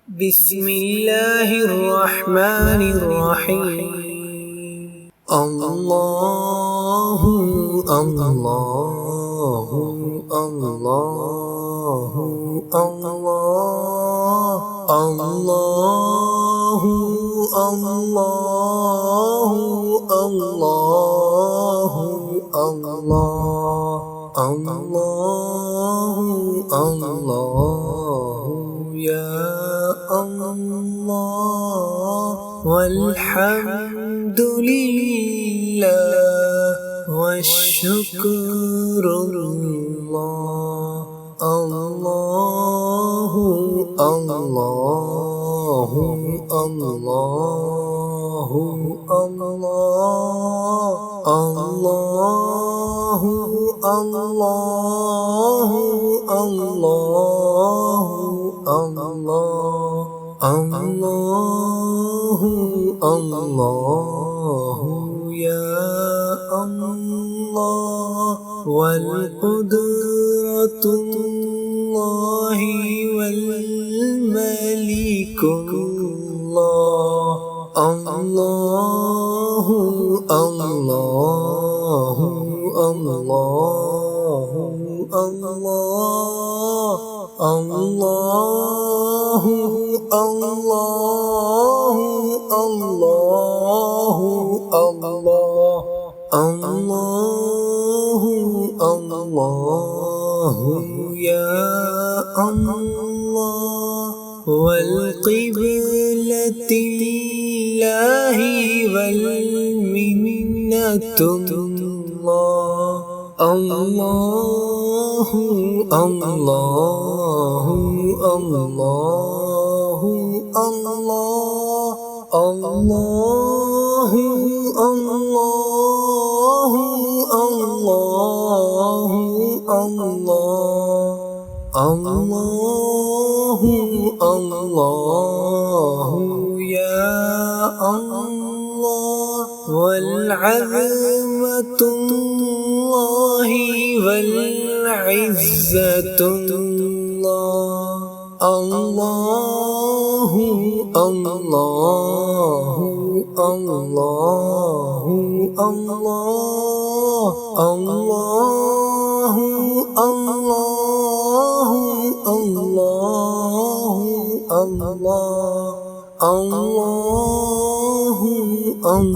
بسم الله الرحمن الرحيم. الله الله الله الله الله الله الله الله الله يا الله والحمد لله والشكر لله. الله الله الله الله الله الله الله الله الله يا الله والقدرة الله والملك الله. الله الله الله الله الله الله الله الله الله يا الله والقبلة لله والمنة الله. الله الله الله الله الله الله الله الله الله يا الله والعظمة الله والعزة الله. الله الله الله الله الله الله الله الله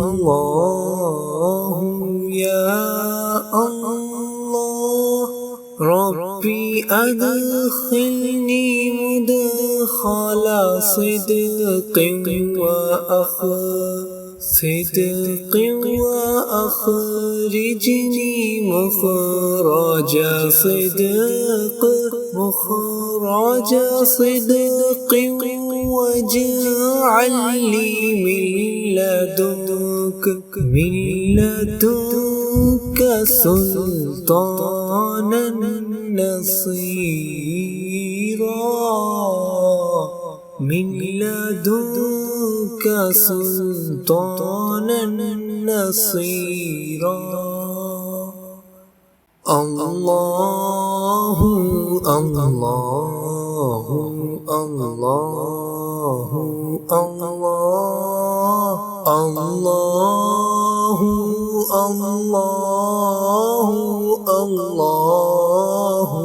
الله يا الله ربي أدخلني مدخل صدق وأخرجني مخرج صدق واجعل لي من لدنك سلطانا نصيرا. من لدنك سلطانا نصيرا. الله الله الله الله الله الله الله الله الله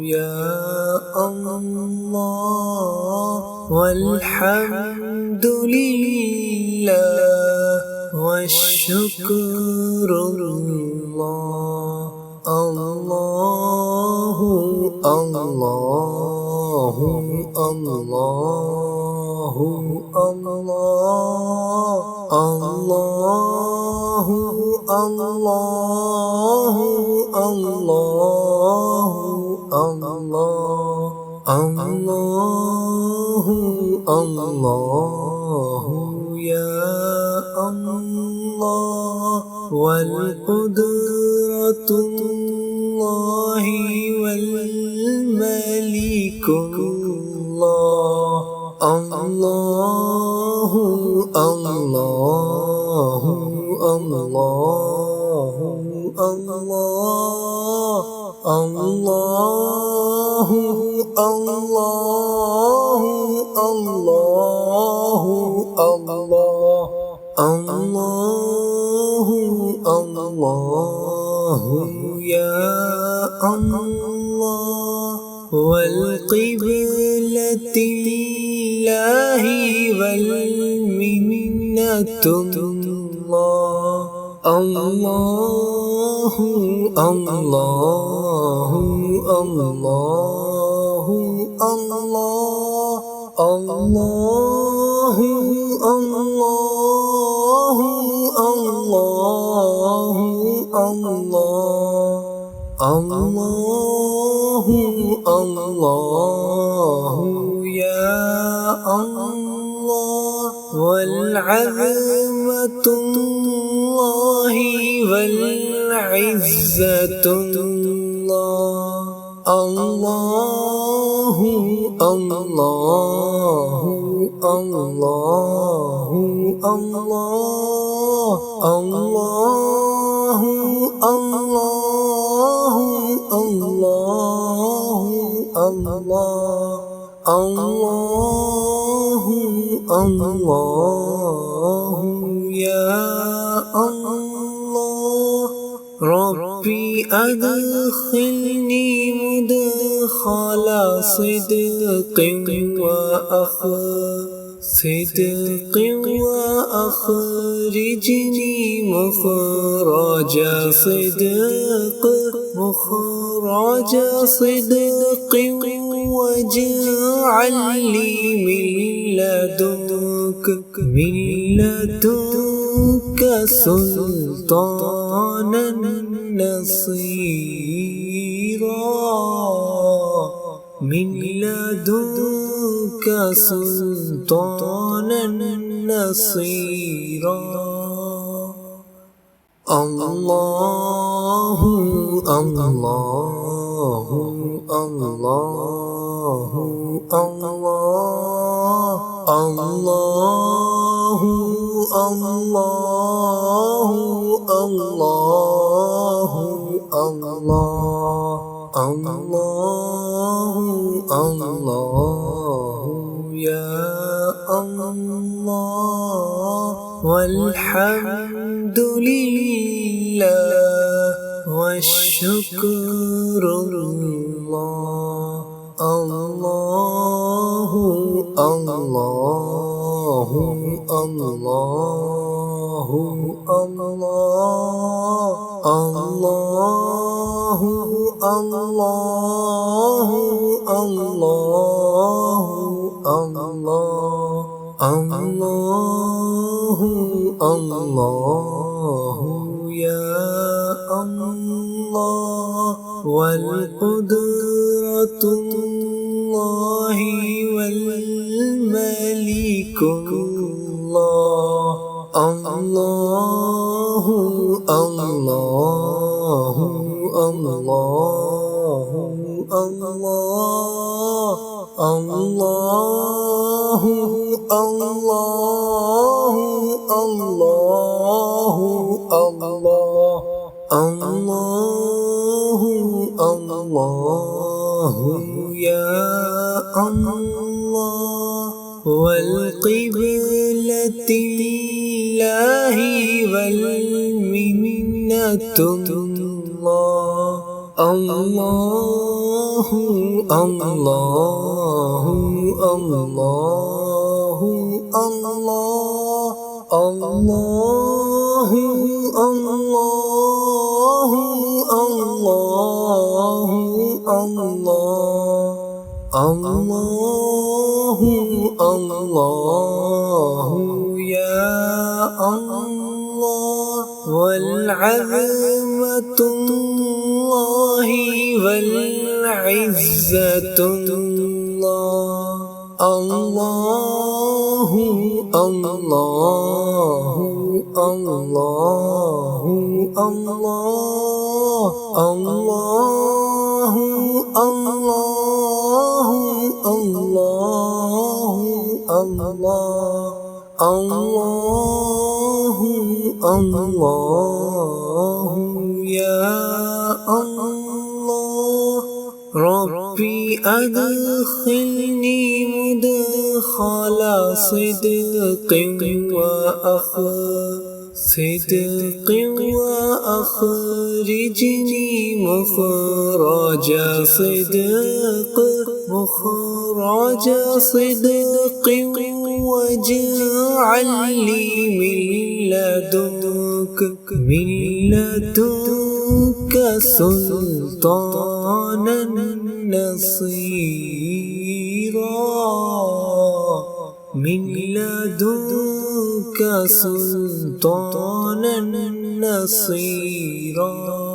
يا الله والحمد لله والشكر لله. الله الله الله الله الله الله الله الله الله يا الله والقدرة الله والملك الله. الله الله الله الله الله الله الله الله الله الله يا الله والقبلة لله والمنة الله الله الله الله الله الله الله الله الله الله يا الله والعظمة الله والعزة الله الله الله الله الله الله الله الله الله الله يا الله ربي أدخلني مدخل صدق صدق وأخرجني مخرج صدق صدق واجعل لي من لدنك سلطانا نصيرا من لدنك سلطانا نصيرا الله الله الله الله الله الله الله الله الله يا الله والحمد لله والشكر الله الله الله الله الله الله الله الله الله الله يا الله والقدرة الله والملك الله الله الله الله الله الله الله الله الله الله الله يا الله والقبلة لله والمنة الله الله الله الله الله الله الله الله الله الله يا الله والعظمة الله والعزة الله الله الله الله الله الله الله الله الله الله يا الله ربي أدخلني مدخل صدق وأخرجني مخرج صدق واجعل لي من لدنك سلطانا نصيرا من لدنك سلطانا نصيرا.